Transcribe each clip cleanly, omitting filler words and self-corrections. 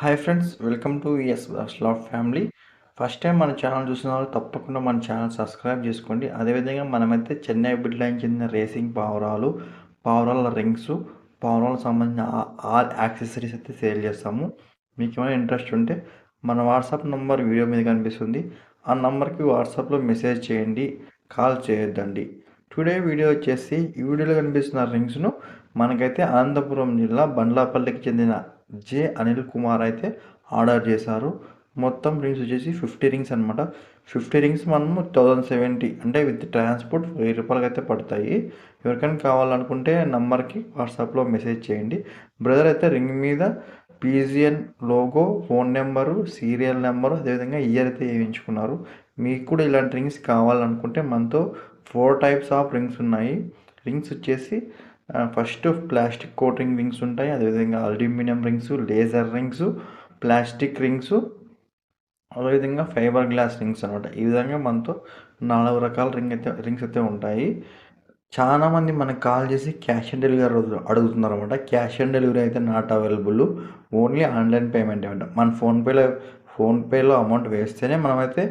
Hi friends, welcome to slot family. First time మన channel చూసిన వాళ్ళు తప్పకుండా మన ఛానల్ సబ్స్క్రైబ్ చేసుకోండి. అదేవిధంగా మనమైతే చెన్నై బిడ్ లైన్ చెందిన రేసింగ్ పావురాల రింగ్స్, పావురాలకు సంబంధించిన ఆల్ యాక్సెసరీస్ అయితే సేల్ చేస్తాము. మీకు ఏమైనా ఇంట్రెస్ట్ ఉంటే మన వాట్సాప్ నంబర్ వీడియో మీద కనిపిస్తుంది. ఆ నంబర్కి వాట్సాప్లో మెసేజ్ చేయండి, కాల్ చేయొద్దండి. టుడే వీడియో వచ్చేసి ఈ వీడియోలో కనిపిస్తున్న రింగ్స్ను మనకైతే అనంతపురం జిల్లా బండ్లాపల్లికి చెందిన అనిల్ కుమార్ అయితే ఆర్డర్ చేశారు. మొత్తం రింగ్స్ వచ్చేసి 50 రింగ్స్ అనమాట. 50 రింగ్స్ మనము 1070 అంటే విత్ ట్రాన్స్పోర్ట్ 1000 రూపాయలకి అయితే పడతాయి. ఎవరికైనా కావాలనుకుంటే నంబర్కి వాట్సాప్లో మెసేజ్ చేయండి. బ్రదర్ అయితే రింగ్ మీద PGN logo, phone number, serial number, అదేవిధంగా ఇయర్ అయితే వేయించుకున్నారు. మీకు కూడా ఇలాంటి రింగ్స్ కావాలనుకుంటే మనతో 4 టైప్స్ ఆఫ్ రింగ్స్ ఉన్నాయి. రింగ్స్ వచ్చేసి ఫస్ట్ ప్లాస్టిక్ కోటింగ్ రింగ్స్ ఉంటాయి, అదేవిధంగా aluminium rings, laser rings, plastic rings, అదేవిధంగా ఫైబర్ గ్లాస్ రింగ్స్ అనమాట. ఈ విధంగా మనతో 4 రకాల రింగ్స్ అయితే ఉంటాయి. చాలామంది మనకు కాల్ చేసి క్యాష్ ఆన్ డెలివరీ అడుగుతున్నారు అనమాట. క్యాష్ ఆన్ డెలివరీ అయితే not available, only online payment అనమాట. మన ఫోన్పేలో అమౌంట్ వేస్తేనే మనమైతే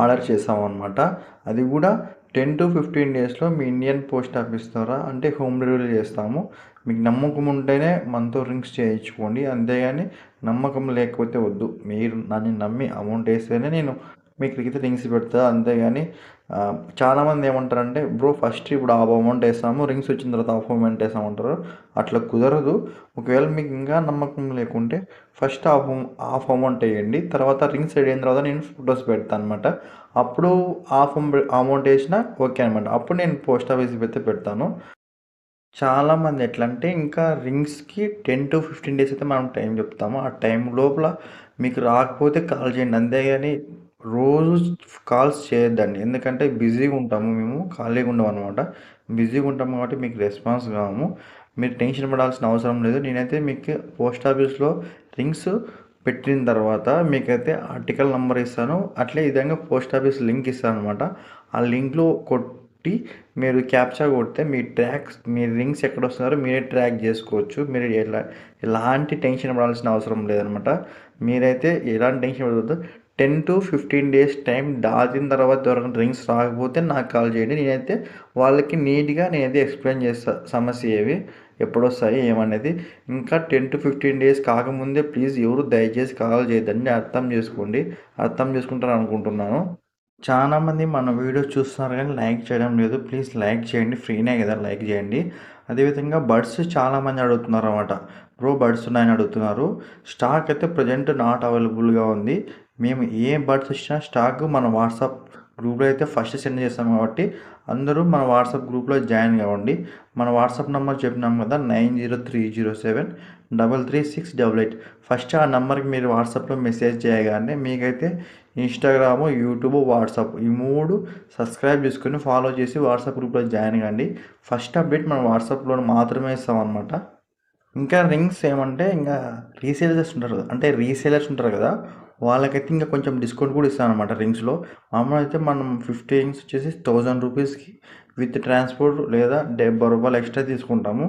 ఆర్డర్ చేసామన్నమాట. అది కూడా 10 to 15 డేస్లో మీ ఇండియన్ పోస్ట్ ఆఫీస్ ద్వారా అంటే హోమ్ డెలివరీ చేస్తాము. మీకు నమ్మకం ఉంటేనే మనతో రింగ్స్ చేయించుకోండి, అంతేగాని నమ్మకం లేకపోతే వద్దు. మీరు నన్ను నమ్మి అమౌంట్ వేస్తేనే నేను మీకు అయితే రింగ్స్ పెడతా, అంతేగాని చాలామంది ఏమంటారంటే బ్రో ఫస్ట్ ఇప్పుడు హాఫ్ అమౌంట్ వేస్తాము, రింగ్స్ వచ్చిన తర్వాత హాఫ్ అమౌంట్ వేస్తామంటారు. అట్లా కుదరదు. ఒకవేళ మీకు ఇంకా నమ్మకం లేకుంటే ఫస్ట్ హాఫ్ అమౌంట్ వేయండి, తర్వాత రింగ్స్ రెడీ అయిన తర్వాత నేను ఫొటోస్ పెడతాను అనమాట. అప్పుడు హాఫ్ అమౌంట్ వేసినా ఓకే అనమాట. అప్పుడు నేను పోస్ట్ ఆఫీస్కి అయితే పెడతాను. చాలామంది ఎట్లా అంటే ఇంకా రింగ్స్కి 10 to 15 డేస్ అయితే మనం టైం చెప్తాము. ఆ టైం లోపల మీకు రాకపోతే కాల్ చేయండి, అంతేగాని రోజు కాల్స్ చేయొద్దండి. ఎందుకంటే బిజీగా ఉంటాము, మేము ఖాళీగా ఉండము అనమాట. బిజీగా ఉంటాము కాబట్టి మీకు రెస్పాన్స్ కాము. మీరు టెన్షన్ పడాల్సిన అవసరం లేదు. నేనైతే మీకు పోస్ట్ ఆఫీస్లో రింగ్స్ పెట్టిన తర్వాత మీకైతే ఆర్టికల్ నెంబర్ ఇస్తాను, అట్లే ఈ విధంగా పోస్ట్ ఆఫీస్ లింక్ ఇస్తాను అనమాట. ఆ లింక్లో మీరు క్యాప్చా కొడితే మీ రింగ్స్ ఎక్కడ వస్తున్నారో మీరే ట్రాక్ చేసుకోవచ్చు. మీరు ఎలాంటి టెన్షన్ పడాల్సిన అవసరం లేదనమాట. మీరైతే ఎలాంటి టెన్షన్ పడవద్దు. 10 to 15 డేస్ టైం దాటిన తర్వాత ఎవరైనా రింగ్స్ రాకపోతే నాకు కాల్ చేయండి. నేనైతే వాళ్ళకి నీట్గా నేనైతే ఎక్స్ప్లెయిన్ చేస్తాను సమస్య ఏవి, ఎప్పుడు వస్తాయి ఏమనేది. ఇంకా 10 to 15 డేస్ కాకముందే ప్లీజ్ ఎవరు దయచేసి కాల్ చేయొద్దండి. అర్థం చేసుకుంటారని అనుకుంటున్నాను. చాలామంది మన వీడియోస్ చూస్తున్నారు కానీ లైక్ చేయడం లేదు. ప్లీజ్ లైక్ చేయండి, ఫ్రీనే కదా, లైక్ చేయండి. అదేవిధంగా బడ్స్ చాలామంది అడుగుతున్నారు అనమాట. బ్రో బడ్స్ ఉన్నాయని అడుగుతున్నారు. స్టాక్ అయితే ప్రజెంట్ నాట్ అవైలబుల్గా ఉంది. మేము ఏ బడ్స్ ఇచ్చినా స్టాక్ మన వాట్సాప్ గ్రూప్లో అయితే ఫస్ట్ సెండ్ చేస్తాం కాబట్టి అందరూ మన వాట్సాప్ గ్రూప్లో జాయిన్ కావండి. మన వాట్సాప్ నెంబర్ చెప్పినాం కదా, 903007336888. ఫస్ట్ ఆ నెంబర్కి మీరు వాట్సాప్లో మెసేజ్ చేయగానే మీకైతే ఇన్స్టాగ్రాము, యూట్యూబ్, వాట్సాప్ ఈ 3 సబ్స్క్రైబ్ చేసుకొని ఫాలో చేసి వాట్సాప్ గ్రూప్లో జాయిన్ కండి. ఫస్ట్ అప్డేట్ మనం వాట్సాప్లో మాత్రమే ఇస్తామన్నమాట. ఇంకా రింగ్స్ ఏమంటే ఇంకా రీసేలర్స్ ఉంటారు కదా, వాళ్ళకైతే ఇంకా కొంచెం డిస్కౌంట్ కూడా ఇస్తాను అనమాట. రింగ్స్లో మామూలు అయితే మనం 50 రింగ్స్ వచ్చేసి 1000 రూపీస్కి విత్ ట్రాన్స్పోర్ట్ లేదా 70 రూపాయలు ఎక్స్ట్రా తీసుకుంటాము.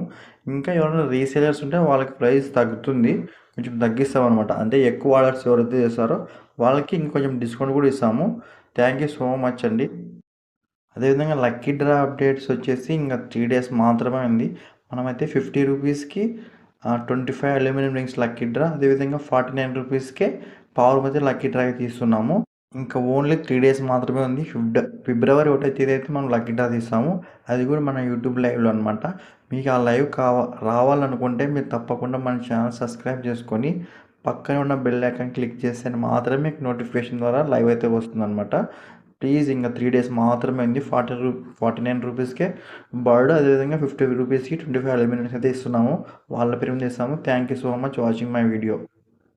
ఇంకా ఎవరైనా రీసేలర్స్ ఉంటే వాళ్ళకి ప్రైస్ తగ్గుతుంది, కొంచెం తగ్గిస్తాం అనమాట. అంటే ఎక్కువ ఆర్డర్స్ ఎవరైతే చేస్తారో వాళ్ళకి ఇంకొంచెం డిస్కౌంట్ కూడా ఇస్తాము. థ్యాంక్ యూ సో మచ్ అండి. అదేవిధంగా లక్కీ డ్రా అప్డేట్స్ వచ్చేసి ఇంకా 3 డేస్ మాత్రమే ఉంది. మనమైతే 50 రూపీస్కి 25 అల్యూమినియం రింగ్స్ లక్కీ డ్రా, అదేవిధంగా 49 రూపీస్కే పవర్ మధ్య లక్కీ డ్రా తీస్తున్నాము. ఇంకా ఓన్లీ 3 డేస్ మాత్రమే ఉంది. ఫిబ్రవరి 1వ తేదీ అయితే మనం లక్కీ డ్రా తీస్తాము. అది కూడా మన యూట్యూబ్ లైవ్లో అనమాట. మీకు ఆ లైవ్ రావాలనుకుంటే మీరు తప్పకుండా మన ఛానల్ సబ్స్క్రైబ్ చేసుకొని పక్కనే ఉన్న బెల్ ఐకాన్ క్లిక్ చేస్తే మాత్రమే మీకు నోటిఫికేషన్ ద్వారా లైవ్ అయితే వస్తుందన్నమాట. ప్లీజ్ ఇంకా 3 డేస్ మాత్రమే ఉంది. 49 రూపీస్కే బర్డ్, అదేవిధంగా 50 రూపీస్కి 25 అల్యూమినియం అయితే ఇస్తున్నాము. వాళ్ళ పేరు మీద ఇస్తాము. Thank you so much watching my video.